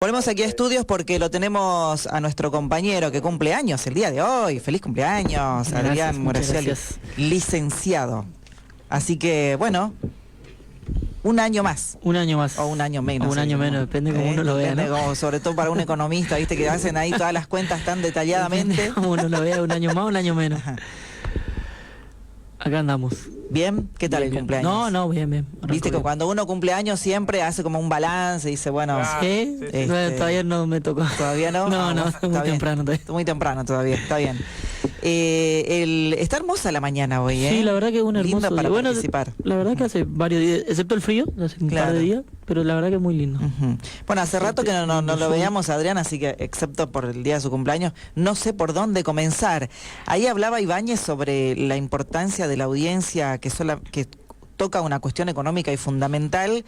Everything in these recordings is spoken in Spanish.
Volvemos aquí a estudios porque lo tenemos a nuestro compañero que cumple años el día de hoy. ¡Feliz cumpleaños, Adrián Muraciali, licenciado! Así que, bueno, un año más. Un año más. O un año menos. O un año menos, depende cómo uno lo vea, ¿no? Como, sobre todo para un economista, viste, que hacen ahí todas las cuentas tan detalladamente. Como uno lo vea, un año más, un año menos. Ajá. Acá andamos. ¿Bien? ¿Qué tal Bien, el bien. cumpleaños? No, bien, bien. Viste que cuando uno cumple años siempre hace como un balance y dice, bueno... ¿Sí? Todavía no me tocó. ¿Todavía no? No, Bueno, está muy temprano todavía. Muy temprano todavía, está bien. Está hermosa la mañana hoy, ¿eh? Sí, la verdad que es un hermoso Linda para día. participar. La verdad que hace varios días, excepto el frío, hace un par de días, pero la verdad que es muy lindo. Bueno, hace rato que no lo veíamos, Adrián, así que excepto por el día de su cumpleaños, no sé por dónde comenzar. Ahí hablaba Ibáñez sobre la importancia de la audiencia que toca una cuestión económica y fundamental.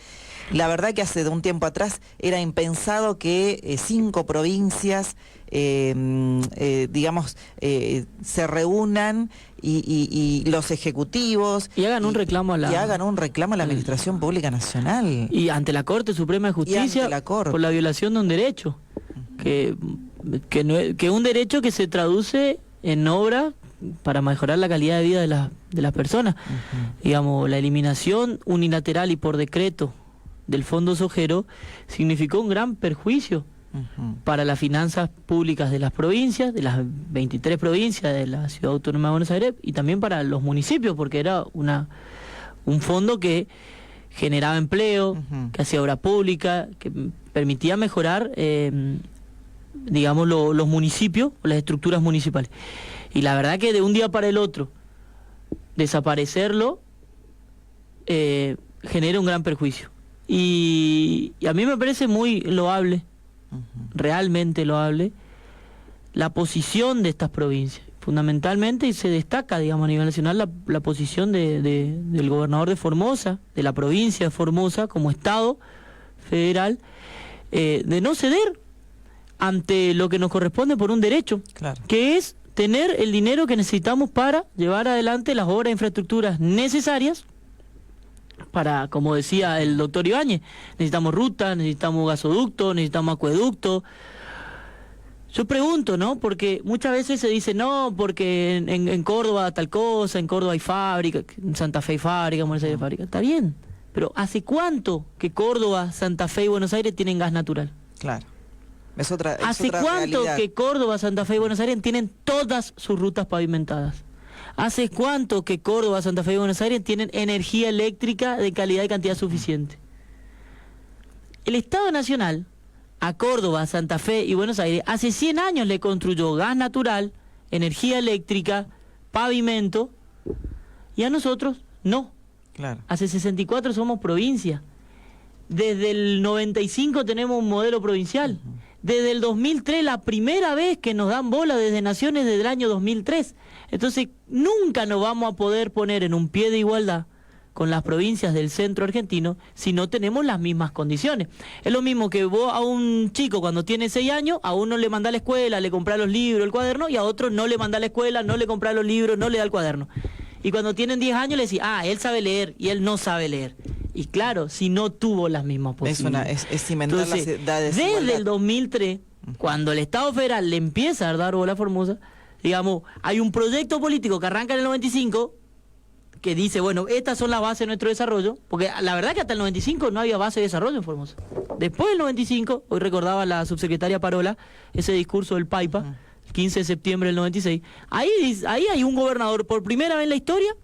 La verdad que hace de un tiempo atrás era impensado que 5 provincias, digamos, se reúnan y los ejecutivos... Y hagan un reclamo a la... Y hagan un reclamo a la Administración Pública Nacional. Y ante la Corte Suprema de Justicia por la violación de un derecho. Que un derecho que se traduce en obra para mejorar la calidad de vida de las personas. Digamos, la eliminación unilateral y por decreto del Fondo Sojero significó un gran perjuicio para las finanzas públicas de las provincias, de las 23 provincias de la Ciudad Autónoma de Buenos Aires, y también para los municipios, porque era un fondo que generaba empleo, que hacía obra pública, que permitía mejorar, digamos, los municipios o las estructuras municipales. Y la verdad que de un día para el otro desaparecerlo genera un gran perjuicio. Y a mí me parece muy loable, realmente loable, la posición de estas provincias. Fundamentalmente, y se destaca, digamos, a nivel nacional la posición del gobernador de Formosa, de la provincia de Formosa, como Estado federal, de no ceder ante lo que nos corresponde por un derecho, que es tener el dinero que necesitamos para llevar adelante las obras de infraestructuras necesarias para, como decía el doctor Ibáñez, necesitamos rutas, necesitamos gasoductos, necesitamos acueductos. Yo pregunto, ¿no? Porque muchas veces se dice, no, porque en Córdoba tal cosa, en Córdoba hay fábrica, en Santa Fe hay fábrica, en Buenos Aires hay fábrica. Está bien, pero ¿hace cuánto que Córdoba, Santa Fe y Buenos Aires tienen gas natural? Claro. ¿Hace cuánto que Córdoba, Santa Fe y Buenos Aires tienen todas sus rutas pavimentadas? ¿Hace cuánto que Córdoba, Santa Fe y Buenos Aires tienen energía eléctrica de calidad y cantidad suficiente? El Estado Nacional a Córdoba, Santa Fe y Buenos Aires hace 100 años le construyó gas natural, energía eléctrica, pavimento, y a nosotros no. Claro. Hace 64 somos provincia. Desde el 95 tenemos un modelo provincial. Desde el 2003, la primera vez que nos dan bola desde Naciones, desde el año 2003. Entonces, nunca nos vamos a poder poner en un pie de igualdad con las provincias del centro argentino si no tenemos las mismas condiciones. Es lo mismo que vos a un chico cuando tiene 6 años, a uno le mandás a la escuela, le comprás los libros, el cuaderno, y a otro no le mandás a la escuela, no le comprás los libros, no le da el cuaderno. Y cuando tienen 10 años le decís, él sabe leer y él no sabe leer. Y claro, si no tuvo las mismas posibilidades. Es cimentar las edades. Desde el 2003, cuando el Estado Federal le empieza a dar bola a Formosa, digamos, hay un proyecto político que arranca en el 95, que dice, bueno, estas son las bases de nuestro desarrollo, porque la verdad que hasta el 95 no había base de desarrollo en Formosa. Después del 95, hoy recordaba la subsecretaria Parola, ese discurso del Paipa, el 15 de septiembre del 96, ahí hay un gobernador por primera vez en la historia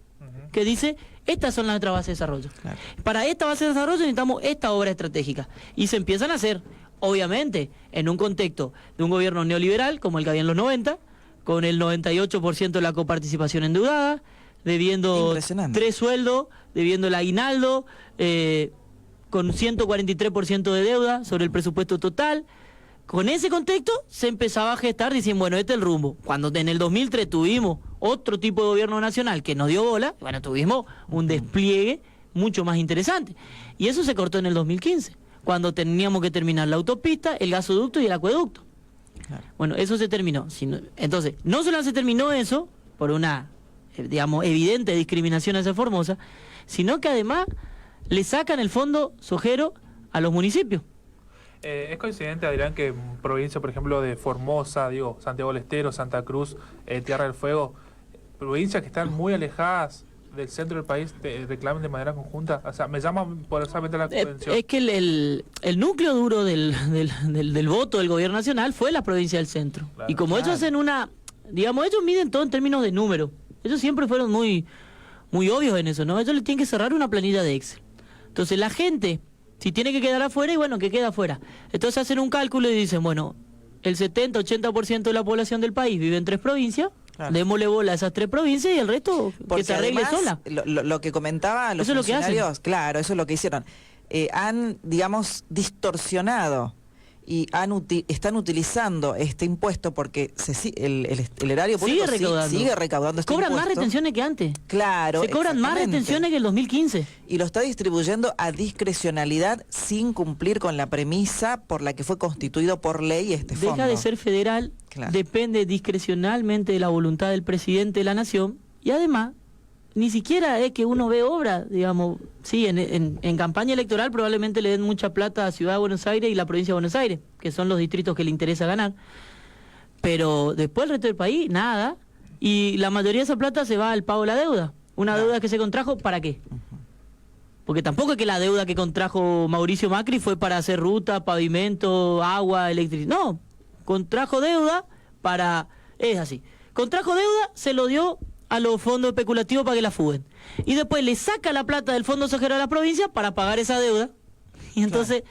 que dice, estas son nuestras bases de desarrollo. Claro. Para esta base de desarrollo necesitamos esta obra estratégica. Y se empiezan a hacer, obviamente, en un contexto de un gobierno neoliberal, como el que había en los 90, con el 98% de la coparticipación endeudada, debiendo 3 sueldos, debiendo el aguinaldo, con 143% de deuda sobre el presupuesto total. Con ese contexto se empezaba a gestar diciendo, bueno, este es el rumbo. Cuando en el 2003 tuvimos otro tipo de gobierno nacional que nos dio bola, bueno, tuvimos un despliegue mucho más interesante. Y eso se cortó en el 2015, cuando teníamos que terminar la autopista, el gasoducto y el acueducto. Claro. Bueno, eso se terminó. Entonces, no solo se terminó eso, por una, digamos, evidente discriminación hacia Formosa, sino que además le sacan el fondo sojero a los municipios. ¿Es coincidente, Adrián, que en provincias, por ejemplo, de Formosa, Santiago del Estero, Santa Cruz, Tierra del Fuego, provincias que están muy alejadas del centro del país, reclamen de manera conjunta? O sea, me llama poderosamente la atención. Es que el núcleo duro del voto del gobierno nacional fue la provincia del centro. Claro, y como ellos hacen digamos, ellos miden todo en términos de número. Ellos siempre fueron muy obvios en eso, ¿no? Ellos le tienen que cerrar una planilla de Excel. Entonces la gente, si tiene que quedar afuera, y bueno, que queda afuera. Entonces hacen un cálculo y dicen, bueno, el 70-80% de la población del país vive en 3 provincias, claro, démosle bola a esas 3 provincias y el resto que se arregle sola. Lo que comentaba los funcionarios, claro, eso es lo que hicieron. Han, digamos, distorsionado y están utilizando este impuesto porque el erario público sigue recaudando este cobran impuesto. Más retenciones que antes. Claro, se cobran más retenciones que el 2015. Y lo está distribuyendo a discrecionalidad sin cumplir con la premisa por la que fue constituido por ley este fondo. Deja de ser federal, claro, depende discrecionalmente de la voluntad del presidente de la nación y además ni siquiera es que uno ve obra, digamos. Sí, en campaña electoral probablemente le den mucha plata a Ciudad de Buenos Aires y la provincia de Buenos Aires, que son los distritos que le interesa ganar. Pero después el resto del país, nada. Y la mayoría de esa plata se va al pago de la deuda. Una deuda que se contrajo, ¿para qué? Porque tampoco es que la deuda que contrajo Mauricio Macri fue para hacer ruta, pavimento, agua, electricidad. No, contrajo deuda para... Es así. Contrajo deuda, se lo dio a los fondos especulativos para que la fuguen. Y después le saca la plata del Fondo Sojero a la provincia para pagar esa deuda. Y entonces,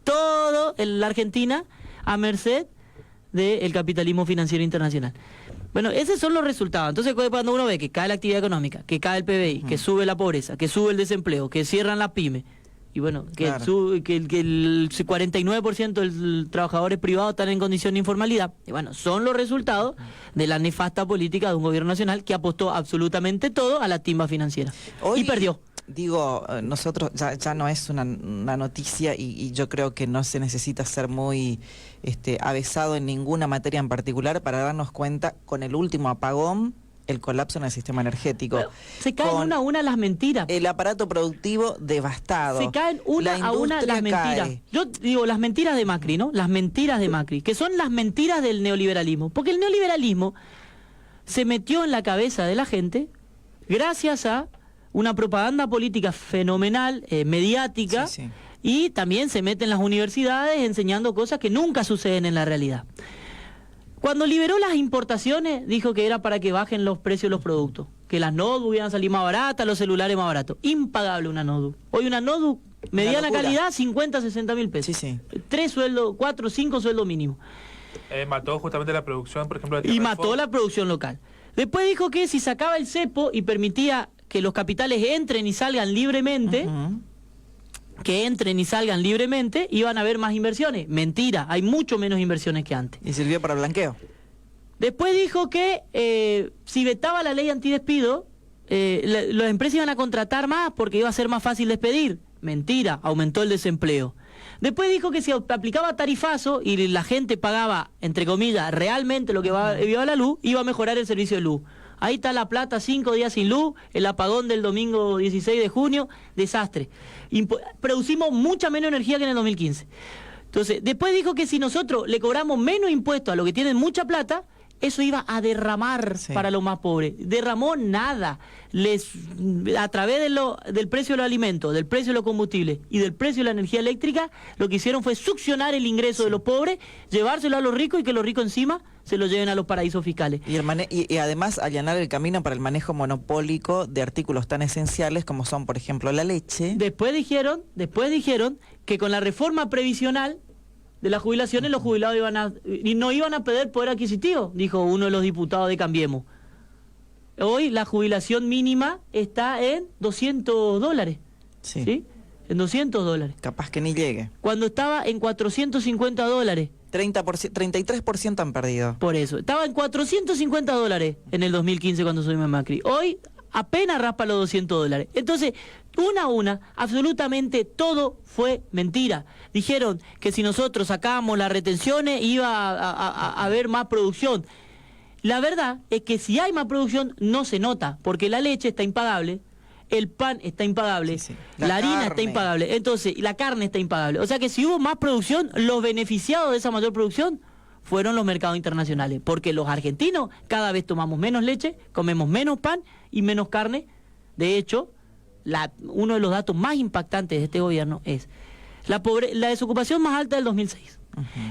todo en la Argentina a merced del capitalismo financiero internacional. Bueno, esos son los resultados. Entonces, cuando uno ve que cae la actividad económica, que cae el PBI, que sube la pobreza, que sube el desempleo, que cierran las pymes, y bueno, que el 49% de los trabajadores privados están en condición de informalidad. Y bueno, son los resultados de la nefasta política de un gobierno nacional que apostó absolutamente todo a la timba financiera. Hoy, y perdió. Digo, nosotros ya no es una noticia y yo creo que no se necesita ser muy avesado en ninguna materia en particular para darnos cuenta con el último apagón, el colapso en el sistema energético. Bueno, se caen una a una las mentiras. El aparato productivo devastado. Se caen una a una las mentiras. Cae. Yo digo las mentiras de Macri, ¿no? Las mentiras de Macri, que son las mentiras del neoliberalismo. Porque el neoliberalismo se metió en la cabeza de la gente gracias a una propaganda política fenomenal, mediática, y también se mete en las universidades enseñando cosas que nunca suceden en la realidad. Cuando liberó las importaciones, dijo que era para que bajen los precios de los productos, que las notebooks iban a salir más baratas, los celulares más baratos. Impagable una notebook. Hoy una notebook mediana calidad, 50, 60 mil pesos. 3 sueldos, 4, 5 sueldos mínimos. Mató justamente la producción, por ejemplo, de y mató la producción local. Después dijo que si sacaba el cepo y permitía que los capitales entren y salgan libremente, iban a haber más inversiones. Mentira, hay mucho menos inversiones que antes. Y sirvió para blanqueo. Después dijo que si vetaba la ley antidespido, las empresas iban a contratar más porque iba a ser más fácil despedir. Mentira, aumentó el desempleo. Después dijo que si aplicaba tarifazo y la gente pagaba, entre comillas, realmente lo que iba a la luz, iba a mejorar el servicio de luz. Ahí está La Plata, 5 días sin luz, el apagón del domingo 16 de junio, desastre. Producimos mucha menos energía que en el 2015. Entonces, después dijo que si nosotros le cobramos menos impuestos a los que tienen mucha plata, eso iba a derramar para los más pobres. Derramó nada. A través del precio de los alimentos, del precio de los combustibles y del precio de la energía eléctrica, lo que hicieron fue succionar el ingreso de los pobres, llevárselo a los ricos y que los ricos encima se lo lleven a los paraísos fiscales. Y además allanar el camino para el manejo monopólico de artículos tan esenciales como son, por ejemplo, la leche. Después dijeron que con la reforma previsional de las jubilaciones los jubilados no iban a perder poder adquisitivo, dijo uno de los diputados de Cambiemos. Hoy la jubilación mínima está en $200. ¿Sí? En $200. Capaz que ni llegue. Cuando estaba en $450. 33% han perdido. Por eso. Estaba en $450 en el 2015 cuando subimos Macri. Hoy apenas raspa los $200. Entonces, una a una, absolutamente todo fue mentira. Dijeron que si nosotros sacábamos las retenciones iba a haber más producción. La verdad es que si hay más producción no se nota, porque la leche está impagable, el pan está impagable, Sí, sí. la harina está carne. impagable, entonces la carne está impagable. O sea que si hubo más producción, los beneficiados de esa mayor producción fueron los mercados internacionales, porque los argentinos cada vez tomamos menos leche, comemos menos pan y menos carne. De hecho, uno de los datos más impactantes de este gobierno es la desocupación más alta del 2006,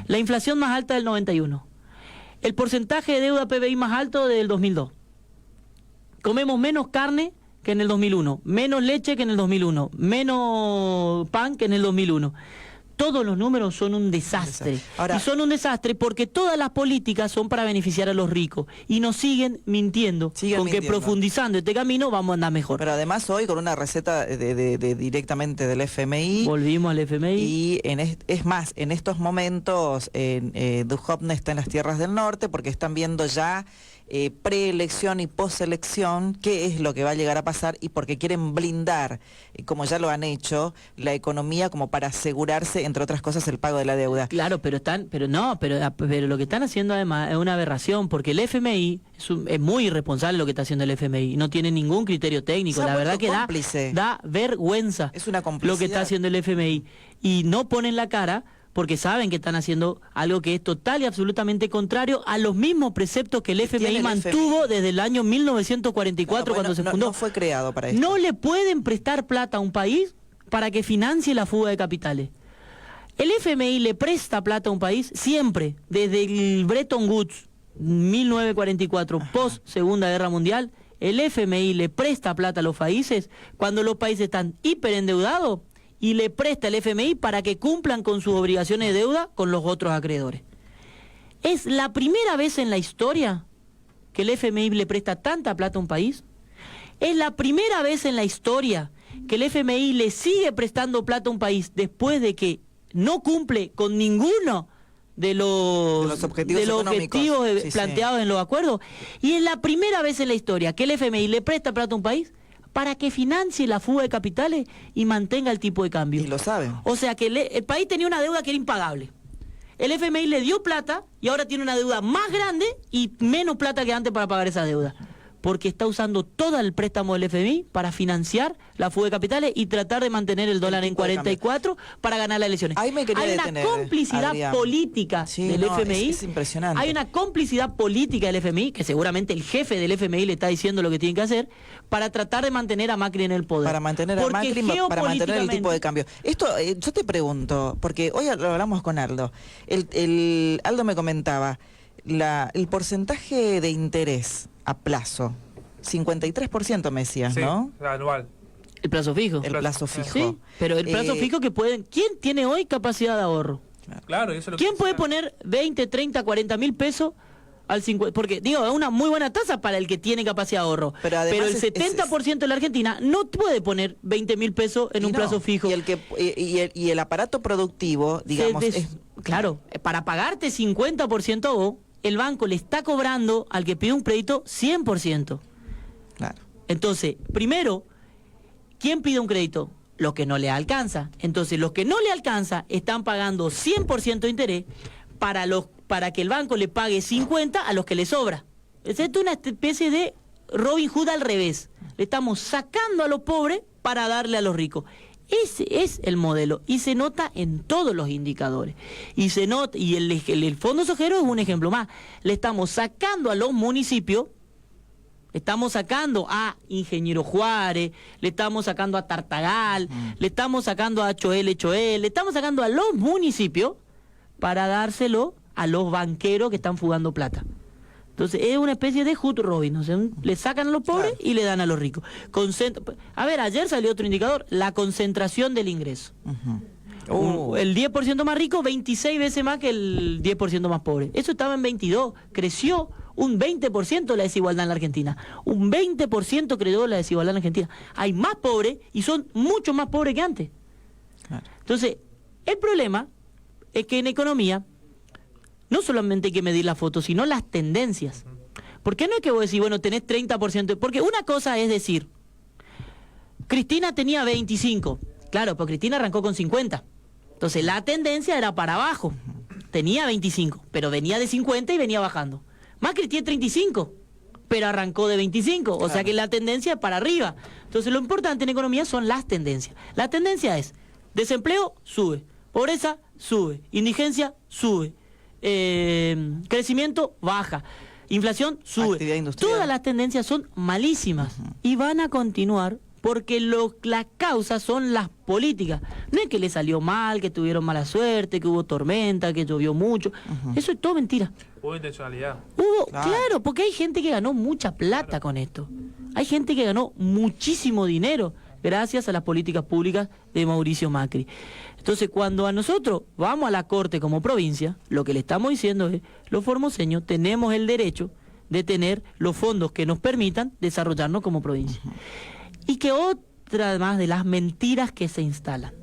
la inflación más alta del 91, el porcentaje de deuda PBI más alto del 2002. Comemos menos carne que en el 2001, menos leche que en el 2001, menos pan que en el 2001. Todos los números son un desastre. Ahora, y son un desastre porque todas las políticas son para beneficiar a los ricos. Y nos siguen mintiendo con que profundizando este camino vamos a andar mejor. Pero además hoy con una receta directamente del FMI. Volvimos al FMI. Y es más, en estos momentos Duhovne está en las tierras del norte porque están viendo ya preelección y poselección qué es lo que va a llegar a pasar y porque quieren blindar, como ya lo han hecho, la economía como para asegurarse, entre otras cosas, el pago de la deuda. Claro, pero lo que están haciendo además es una aberración, porque el FMI es muy irresponsable lo que está haciendo el FMI, no tiene ningún criterio técnico, la verdad que da vergüenza Es una complicidad. lo que está haciendo el FMI, y no ponen la cara porque saben que están haciendo algo que es total y absolutamente contrario a los mismos preceptos que el FMI mantuvo desde el año 1944 cuando se fundó. No fue creado para esto. No le pueden prestar plata a un país para que financie la fuga de capitales. El FMI le presta plata a un país siempre, desde el Bretton Woods, 1944, post Segunda Guerra Mundial. El FMI le presta plata a los países cuando los países están hiperendeudados y le presta el FMI para que cumplan con sus obligaciones de deuda con los otros acreedores. Es la primera vez en la historia que el FMI le presta tanta plata a un país. Es la primera vez en la historia que el FMI le sigue prestando plata a un país después de que no cumple con ninguno de los objetivos planteados en los acuerdos. Y es la primera vez en la historia que el FMI le presta plata a un país para que financie la fuga de capitales y mantenga el tipo de cambio. Y lo saben. O sea que el país tenía una deuda que era impagable. El FMI le dio plata y ahora tiene una deuda más grande y menos plata que antes para pagar esa deuda. Porque está usando todo el préstamo del FMI para financiar la fuga de capitales y tratar de mantener el dólar en 44 para ganar las elecciones. Ahí me quería detener, una complicidad Adrián. política del FMI. Es impresionante. Hay una complicidad política del FMI, que seguramente el jefe del FMI le está diciendo lo que tiene que hacer, para tratar de mantener a Macri en el poder. Para mantener a Macri, para mantener el tipo de cambio. Esto, yo te pregunto, porque hoy lo hablamos con Aldo. Aldo me comentaba, el porcentaje de interés a plazo, 53% me decías, Sí, ¿no? anual. El plazo fijo. El plazo fijo. Sí, pero el plazo fijo que pueden... ¿Quién tiene hoy capacidad de ahorro? Claro, eso es lo que ¿Quién puede poner 20, 30, 40 mil pesos al 50? Porque, digo, es una muy buena tasa para el que tiene capacidad de ahorro. Pero el 70% de la Argentina no puede poner 20 mil pesos en un plazo fijo. Y el aparato productivo, digamos... Claro, para pagarte 50% a vos, el banco le está cobrando al que pide un crédito 100%. Claro. Entonces, primero, ¿quién pide un crédito? Los que no le alcanza. Entonces, los que no le alcanza están pagando 100% de interés para que el banco le pague 50 a los que le sobra. Es una especie de Robin Hood al revés. Le estamos sacando a los pobres para darle a los ricos. Ese es el modelo y se nota en todos los indicadores. Y se nota, y el Fondo Sojero es un ejemplo más. Le estamos sacando a los municipios. Estamos sacando a Ingeniero Juárez, le estamos sacando a Tartagal, le estamos sacando a Choel, le estamos sacando a los municipios para dárselo a los banqueros que están fugando plata. Entonces es una especie de hood robin, o sea, le sacan a los pobres y le dan a los ricos. A ver, ayer salió otro indicador, la concentración del ingreso. El 10% más rico, 26 veces más que el 10% más pobre. Eso estaba en 22, creció un 20% la desigualdad en la Argentina. Un 20% creció la desigualdad en la Argentina. Hay más pobres y son mucho más pobres que antes. Claro. Entonces, el problema es que en economía no solamente hay que medir la foto, sino las tendencias. Porque no es que vos decís, bueno, tenés 30%. Porque una cosa es decir, Cristina tenía 25. Claro, pues Cristina arrancó con 50. Entonces, la tendencia era para abajo. Tenía 25, pero venía de 50 y venía bajando. Macri tiene 35, pero arrancó de 25, o sea que la tendencia es para arriba. Entonces lo importante en economía son las tendencias. La tendencia es, desempleo sube, pobreza sube, indigencia sube, crecimiento baja, inflación sube. Actividad industrial. Todas las tendencias son malísimas y van a continuar porque las causas son las políticas. No es que le salió mal, que tuvieron mala suerte, que hubo tormenta, que llovió mucho. Eso es todo mentira. Hubo intencionalidad. Claro, porque hay gente que ganó mucha plata con esto. Hay gente que ganó muchísimo dinero gracias a las políticas públicas de Mauricio Macri. Entonces, cuando a nosotros vamos a la corte como provincia, lo que le estamos diciendo es, los formoseños tenemos el derecho de tener los fondos que nos permitan desarrollarnos como provincia. Y que otra más de las mentiras que se instalan.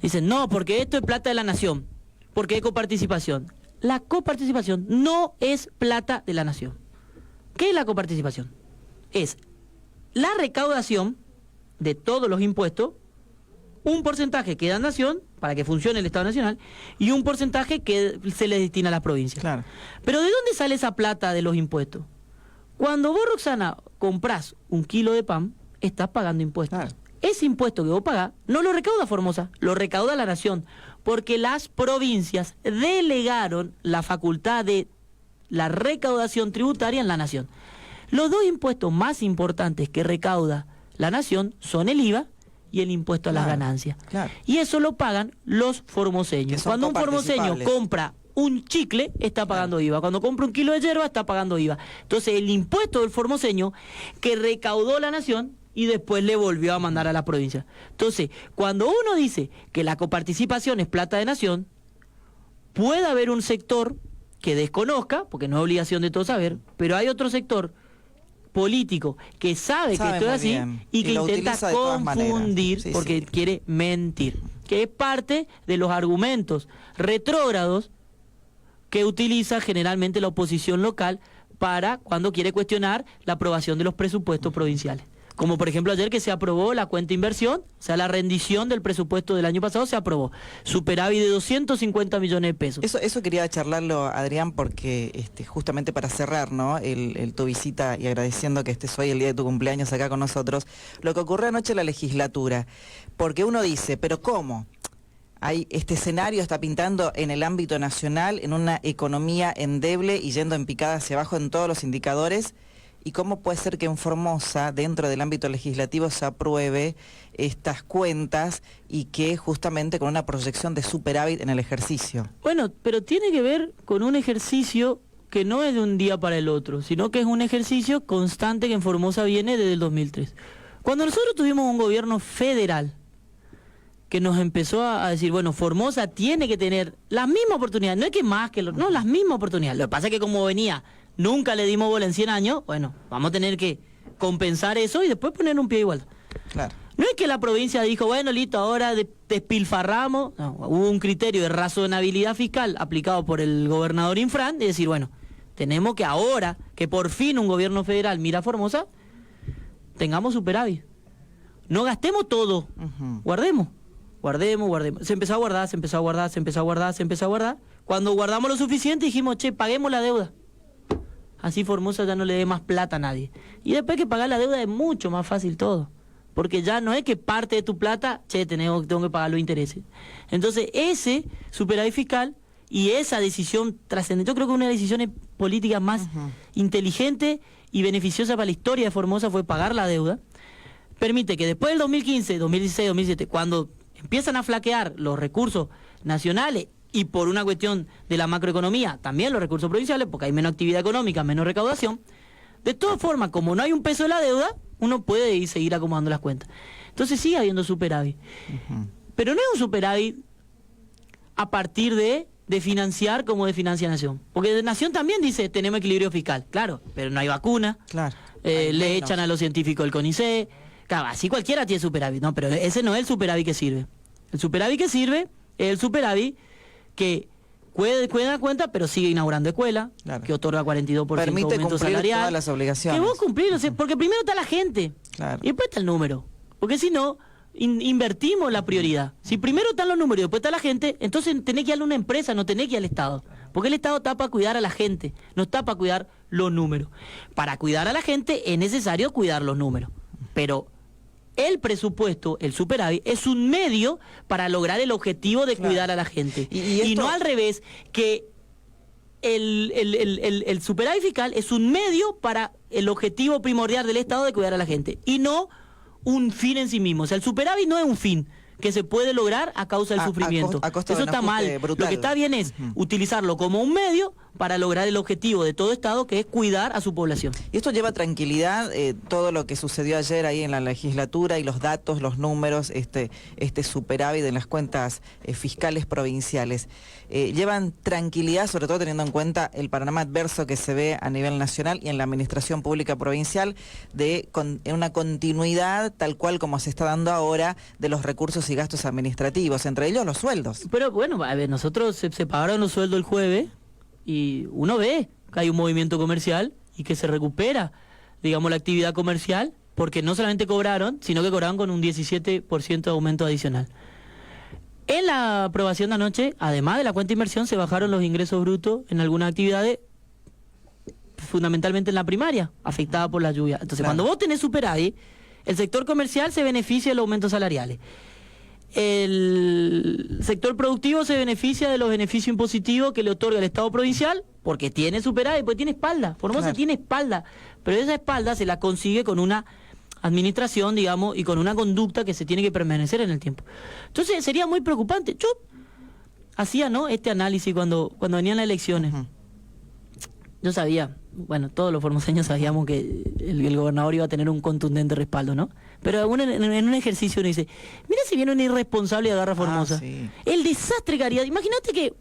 Dicen, no, porque esto es plata de la nación, porque hay coparticipación. La coparticipación no es plata de la nación. ¿Qué es la coparticipación? Es la recaudación de todos los impuestos, un porcentaje que da nación, para que funcione el Estado Nacional, y un porcentaje que se le destina a las provincias. Claro. Pero ¿de dónde sale esa plata de los impuestos? Cuando vos, Roxana, comprás un kilo de pan, estás pagando impuestos. Claro. Ese impuesto que vos pagás no lo recauda Formosa, lo recauda la nación, porque las provincias delegaron la facultad de la recaudación tributaria en la nación. Los dos impuestos más importantes que recauda la nación son el IVA y el impuesto a las ganancias. Claro. Y eso lo pagan los formoseños. Cuando un formoseño compra un chicle, está pagando IVA. Cuando compra un kilo de yerba, está pagando IVA. Entonces, el impuesto del formoseño que recaudó la nación y después le volvió a mandar a la provincia. Entonces, cuando uno dice que la coparticipación es plata de nación, puede haber un sector que desconozca, porque no es obligación de todos saber, pero hay otro sector político que sabe que esto es así y que intenta confundir porque quiere mentir, que es parte de los argumentos retrógrados que utiliza generalmente la oposición local para cuando quiere cuestionar la aprobación de los presupuestos provinciales. Como por ejemplo ayer que se aprobó la cuenta inversión, o sea, la rendición del presupuesto del año pasado se aprobó. Superávit de 250 millones de pesos. Eso quería charlarlo, Adrián, porque justamente para cerrar, ¿no? Tu visita y agradeciendo que estés hoy el día de tu cumpleaños acá con nosotros, lo que ocurrió anoche en la legislatura. Porque uno dice, ¿pero cómo? Este escenario está pintando en el ámbito nacional, en una economía endeble y yendo en picada hacia abajo en todos los indicadores. ¿Y cómo puede ser que en Formosa, dentro del ámbito legislativo, se apruebe estas cuentas y que justamente con una proyección de superávit en el ejercicio? Bueno, pero tiene que ver con un ejercicio que no es de un día para el otro, sino que es un ejercicio constante que en Formosa viene desde el 2003. Cuando nosotros tuvimos un gobierno federal que nos empezó a decir, bueno, Formosa tiene que tener las mismas oportunidades, no es que más que no, las mismas oportunidades. Lo que pasa es que como venía... Nunca le dimos bola en 100 años, bueno, vamos a tener que compensar eso y después poner un pie igual. Claro. No es que la provincia dijo, bueno, listo, ahora despilfarramos. No, hubo un criterio de razonabilidad fiscal aplicado por el gobernador Infran de decir, bueno, tenemos que ahora, que por fin un gobierno federal mira a Formosa, tengamos superávit. No gastemos todo, guardemos. Se empezó a guardar. Cuando guardamos lo suficiente dijimos, che, paguemos la deuda. Así Formosa ya no le dé más plata a nadie. Y después que pagar la deuda es mucho más fácil todo. Porque ya no es que parte de tu plata, che, tengo que pagar los intereses. Entonces, ese superávit fiscal y esa decisión trascendente, yo creo que una de las decisiones políticas más inteligente y beneficiosa para la historia de Formosa fue pagar la deuda. Permite que después del 2015, 2016, 2017, cuando empiezan a flaquear los recursos nacionales, y por una cuestión de la macroeconomía, también los recursos provinciales, porque hay menos actividad económica, menos recaudación. De todas formas, como no hay un peso de la deuda, uno puede seguir acomodando las cuentas. Entonces sigue habiendo superávit. Pero no es un superávit a partir de financiar como de financia Nación. Porque de Nación también dice, tenemos equilibrio fiscal. Claro, pero no hay vacuna. Claro. Le echan a los científicos del CONICET. Claro, así cualquiera tiene superávit, ¿no? Pero ese no es el superávit que sirve. El superávit que sirve es el superávit que cuida cuenta, pero sigue inaugurando escuela, que otorga 42% permite aumento salarial. Todas las obligaciones. Que vos cumplir, o sea, porque primero está la gente, y después está el número. Porque si no, invertimos la prioridad. Si primero están los números y después está la gente, entonces tenés que ir a una empresa, no tenés que ir al Estado. Porque el Estado está para cuidar a la gente, no está para cuidar los números. Para cuidar a la gente es necesario cuidar los números. Pero el presupuesto, el superávit, es un medio para lograr el objetivo de cuidar a la gente. Y no al revés, que el superávit fiscal es un medio para el objetivo primordial del Estado de cuidar a la gente. Y no un fin en sí mismo. O sea, el superávit no es un fin que se puede lograr a causa del sufrimiento. Eso está mal. Brutal. Lo que está bien es utilizarlo como un medio para lograr el objetivo de todo Estado, que es cuidar a su población. Y esto lleva tranquilidad, todo lo que sucedió ayer ahí en la legislatura y los datos, los números, este superávit en las cuentas fiscales provinciales. Llevan tranquilidad, sobre todo teniendo en cuenta el panorama adverso que se ve a nivel nacional y en la administración pública provincial, en una continuidad tal cual como se está dando ahora de los recursos y gastos administrativos, entre ellos los sueldos. Pero bueno, a ver, nosotros se pagaron los sueldos el jueves y uno ve que hay un movimiento comercial y que se recupera, digamos, la actividad comercial, porque no solamente cobraron, sino que cobraron con un 17% de aumento adicional. En la aprobación de anoche, además de la cuenta de inversión, se bajaron los ingresos brutos en algunas actividades, fundamentalmente en la primaria, afectada por la lluvia. Entonces, cuando vos tenés superávit, el sector comercial se beneficia de los aumentos salariales. El sector productivo se beneficia de los beneficios impositivos que le otorga el Estado provincial, porque tiene superávit, porque tiene espalda. Formosa tiene espalda, pero esa espalda se la consigue con una administración, digamos, y con una conducta que se tiene que permanecer en el tiempo. Entonces sería muy preocupante. Yo hacía, ¿no?, este análisis cuando venían las elecciones. Yo sabía, bueno, todos los formoseños sabíamos que el gobernador iba a tener un contundente respaldo, ¿no? Pero en un ejercicio uno dice, mira si viene un irresponsable y agarra Formosa. Sí. El desastre que haría. Imagínate que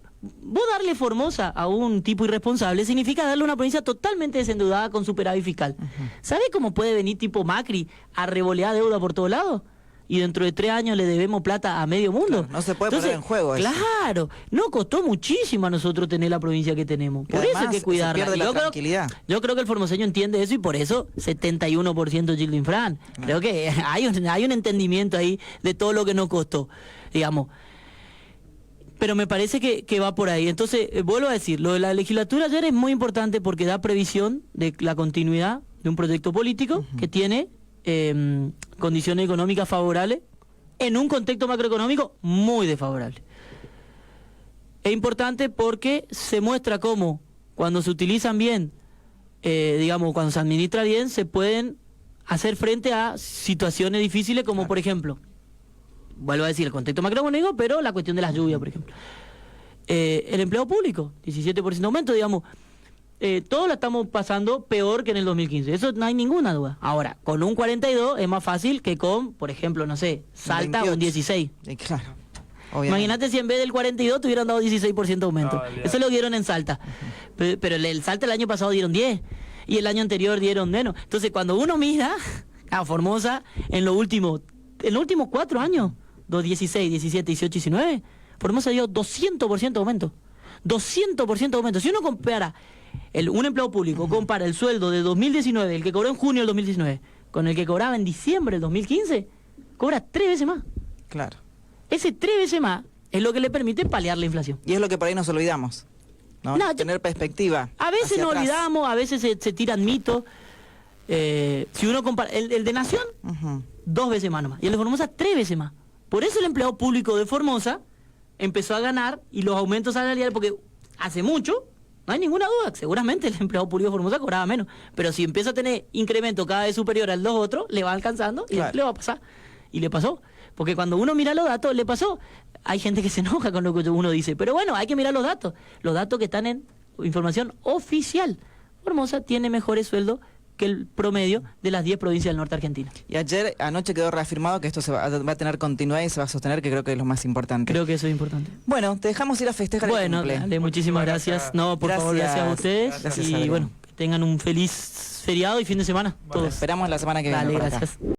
vos darle Formosa a un tipo irresponsable significa darle una provincia totalmente desendeudada con superávit fiscal. ¿Sabés cómo puede venir tipo Macri a revolear deuda por todos lados? Y dentro de 3 años le debemos plata a medio mundo. Claro, no se puede poner en juego eso. Claro, no costó muchísimo a nosotros tener la provincia que tenemos. Por eso hay que cuidarla. Se pierde la tranquilidad. Yo creo que el formoseño entiende eso y por eso 71% Gildo Infran. Creo que hay un entendimiento ahí de todo lo que nos costó, digamos. Pero me parece que va por ahí. Entonces, vuelvo a decir, lo de la legislatura ayer es muy importante porque da previsión de la continuidad de un proyecto político que tiene condiciones económicas favorables en un contexto macroeconómico muy desfavorable. Es importante porque se muestra cómo cuando se utilizan bien, digamos, cuando se administra bien, se pueden hacer frente a situaciones difíciles como, por ejemplo, vuelvo a decir, el contexto macroeconómico, pero la cuestión de las lluvias, por ejemplo. El empleo público, 17% de aumento, digamos. Todos la estamos pasando peor que en el 2015, eso no hay ninguna duda. Ahora, con un 42 es más fácil que con, por ejemplo, no sé, Salta 28. Un 16. Claro, imagínate si en vez del 42 te hubieran dado 16% de aumento. Eso lo dieron en Salta. Pero el Salta el año pasado dieron 10 y el año anterior dieron menos. Entonces, cuando uno mira a Formosa en los últimos 4 años, 16, 17, 18, 19, Formosa dio 200% de aumento. 200% de aumento. Si uno compara un empleado público, compara el sueldo de 2019, el que cobró en junio del 2019, con el que cobraba en diciembre del 2015, cobra 3 veces más. Claro. Ese 3 veces más es lo que le permite paliar la inflación. Y es lo que por ahí nos olvidamos, ¿no? Tener perspectiva. A veces nos olvidamos, a veces se tiran mitos. Si uno compara, el de Nación, 2 veces más nomás. Y el de Formosa, 3 veces más. Por eso el empleado público de Formosa empezó a ganar y los aumentos salariales, porque hace mucho, no hay ninguna duda, seguramente el empleado público de Formosa cobraba menos. Pero si empieza a tener incremento cada vez superior al 2 otros, le va alcanzando y le va a pasar. Y le pasó. Porque cuando uno mira los datos, le pasó. Hay gente que se enoja con lo que uno dice. Pero bueno, hay que mirar los datos. Los datos que están en información oficial. Formosa tiene mejores sueldos que el promedio de las 10 provincias del norte argentino. Y anoche quedó reafirmado que esto va a tener continuidad y se va a sostener, que creo que es lo más importante. Creo que eso es importante. Bueno, te dejamos ir a festejar el cumple. Bueno, muchísimas gracias. No, por favor, gracias a ustedes. Gracias, y bueno, que tengan un feliz feriado y fin de semana. Todos. Esperamos la semana que viene. Dale, gracias.